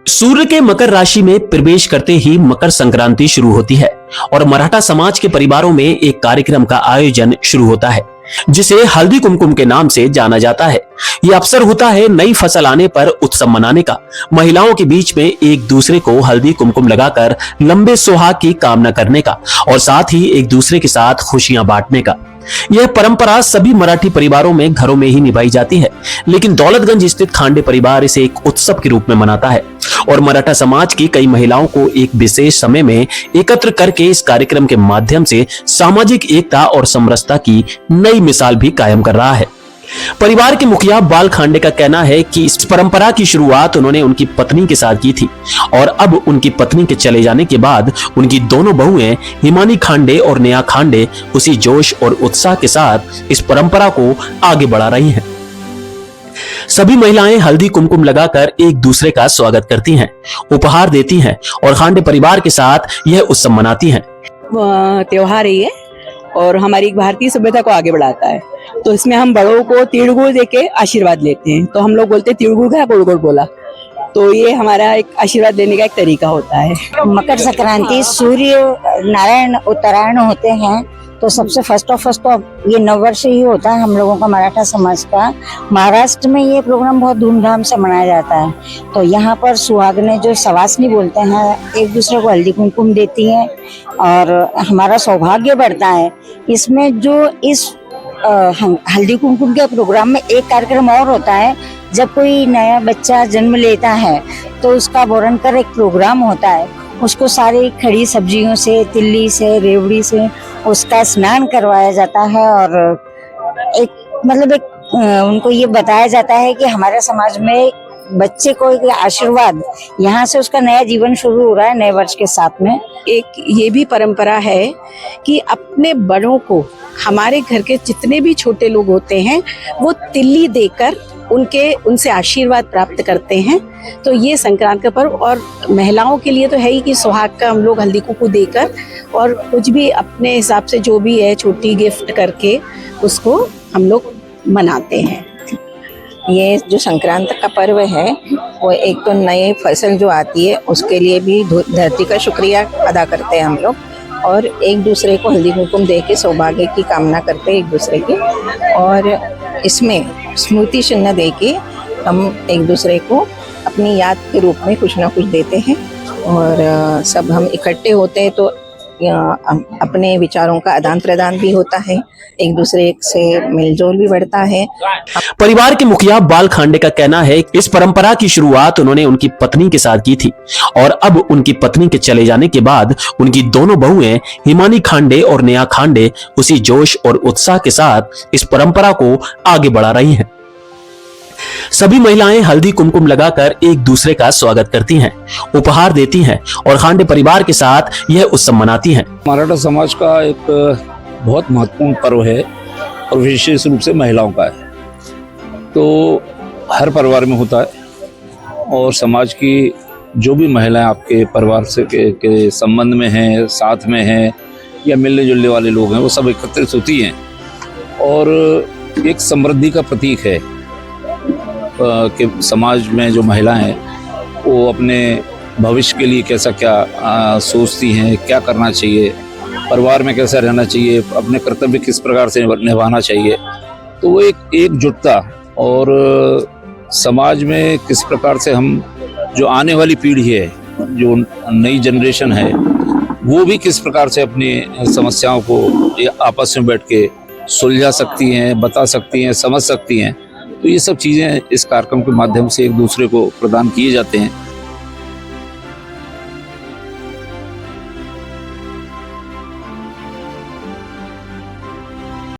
सूर्य के मकर राशि में प्रवेश करते ही मकर संक्रांति शुरू होती है और मराठा समाज के परिवारों में एक कार्यक्रम का आयोजन शुरू होता है जिसे हल्दी कुमकुम के नाम से जाना जाता है। यह अवसर होता है नई फसल आने पर उत्सव मनाने का, महिलाओं के बीच में एक दूसरे को हल्दी कुमकुम लगाकर लंबे सुहाग की कामना करने का और साथ ही एक दूसरे के साथ खुशियां बांटने का। यह परंपरा सभी मराठी परिवारों में घरों में ही निभाई जाती है, लेकिन दौलतगंज स्थित खांडे परिवार इसे एक उत्सव के रूप में मनाता है और मराठा समाज की कई महिलाओं को एक विशेष समय में एकत्र करके इस कार्यक्रम के माध्यम से सामाजिक एकता और समरसता की नई मिसाल भी कायम कर रहा है। परिवार के मुखिया बाल खांडे का कहना है कि इस परंपरा की शुरुआत उन्होंने उनकी पत्नी के साथ की थी और अब उनकी पत्नी के चले जाने के बाद उनकी दोनों बहुएं हिमानी खांडे और नेहा खांडे उसी जोश और उत्साह के साथ इस परंपरा को आगे बढ़ा रही हैं। सभी महिलाएं हल्दी कुमकुम लगाकर एक दूसरे का स्वागत करती हैं, उपहार देती हैं और खांडे परिवार के साथ यह उत्सव मनाती हैं। त्योहार है ये और हमारी भारतीय सभ्यता को आगे बढ़ाता है, तो इसमें हम बड़ों को तिलगुड़ देके आशीर्वाद लेते हैं। तो हम लोग बोलते हैं तिलगुड़ का गुड़ गुड़ बोला, तो ये हमारा एक आशीर्वाद लेने का एक तरीका होता है। मकर संक्रांति सूर्य नारायण उत्तरायण होते हैं, तो सबसे फर्स्ट तो ये नववर्ष ही होता है हम लोगों का, मराठा समाज का। महाराष्ट्र में ये प्रोग्राम बहुत धूमधाम से मनाया जाता है। तो यहाँ पर सुहागने जो सवासनी बोलते हैं, एक दूसरे को हल्दी कुमकुम देती हैं और हमारा सौभाग्य बढ़ता है। इसमें जो इस हल्दी कुमकुम के प्रोग्राम में एक कार्यक्रम और होता है, जब कोई नया बच्चा जन्म लेता है तो उसका बोरन कर एक प्रोग्राम होता है। उसको सारी खड़ी सब्जियों से, तिल्ली से, रेवड़ी से उसका स्नान करवाया जाता है और उनको ये बताया जाता है कि हमारे समाज में बच्चे को एक आशीर्वाद, यहाँ से उसका नया जीवन शुरू हो रहा है नए वर्ष के साथ में। एक ये भी परंपरा है कि अपने बड़ों को, हमारे घर के जितने भी छोटे लोग होते हैं, वो तिल्ली देकर उनसे आशीर्वाद प्राप्त करते हैं। तो ये संक्रांत का पर्व, और महिलाओं के लिए तो है ही कि सुहाग का हम लोग हल्दी कुमकुम देकर और कुछ भी अपने हिसाब से जो भी है छोटी गिफ्ट करके उसको हम लोग मनाते हैं। ये जो संक्रांत का पर्व है वो एक तो नई फसल जो आती है उसके लिए भी धरती का शुक्रिया अदा करते हैं हम लोग, और एक दूसरे को हल्दी कुमकुम दे के सौभाग्य की कामना करते हैं एक दूसरे की, और इसमें स्मृति चिन्ह दे के हम एक दूसरे को अपनी याद के रूप में कुछ ना कुछ देते हैं। और सब हम इकट्ठे होते हैं तो अपने विचारों का आदान प्रदान भी होता है, एक दूसरे से मिलजोल भी बढ़ता है। परिवार के मुखिया बाल खांडे का कहना है कि इस परंपरा की शुरुआत उन्होंने उनकी पत्नी के साथ की थी और अब उनकी पत्नी के चले जाने के बाद उनकी दोनों बहुएं हिमानी खांडे और नेहा खांडे उसी जोश और उत्साह के साथ इस परंपरा को आगे बढ़ा रही हैं। सभी महिलाएं हल्दी कुमकुम लगाकर एक दूसरे का स्वागत करती हैं, उपहार देती हैं और खांडे परिवार के साथ यह उत्सव मनाती हैं। मराठा समाज का एक बहुत महत्वपूर्ण पर्व है और विशेष रूप से महिलाओं का है, तो हर परिवार में होता है और समाज की जो भी महिलाएं आपके परिवार से के संबंध में हैं, साथ में हैं या मिलने जुलने वाले लोग हैं, वो सब एकत्रित होती हैं और एक समृद्धि का प्रतीक है कि समाज में जो महिलाएं हैं वो अपने भविष्य के लिए कैसा क्या सोचती हैं, क्या करना चाहिए, परिवार में कैसा रहना चाहिए, अपने कर्तव्य किस प्रकार से निभाना चाहिए। तो वो एक एकजुटता और समाज में किस प्रकार से हम जो आने वाली पीढ़ी है, जो नई जनरेशन है, वो भी किस प्रकार से अपनी समस्याओं को आपस में बैठ के सुलझा सकती हैं, बता सकती हैं, समझ सकती हैं। तो ये सब चीज़ें इस कार्यक्रम के माध्यम से एक दूसरे को प्रदान किए जाते हैं।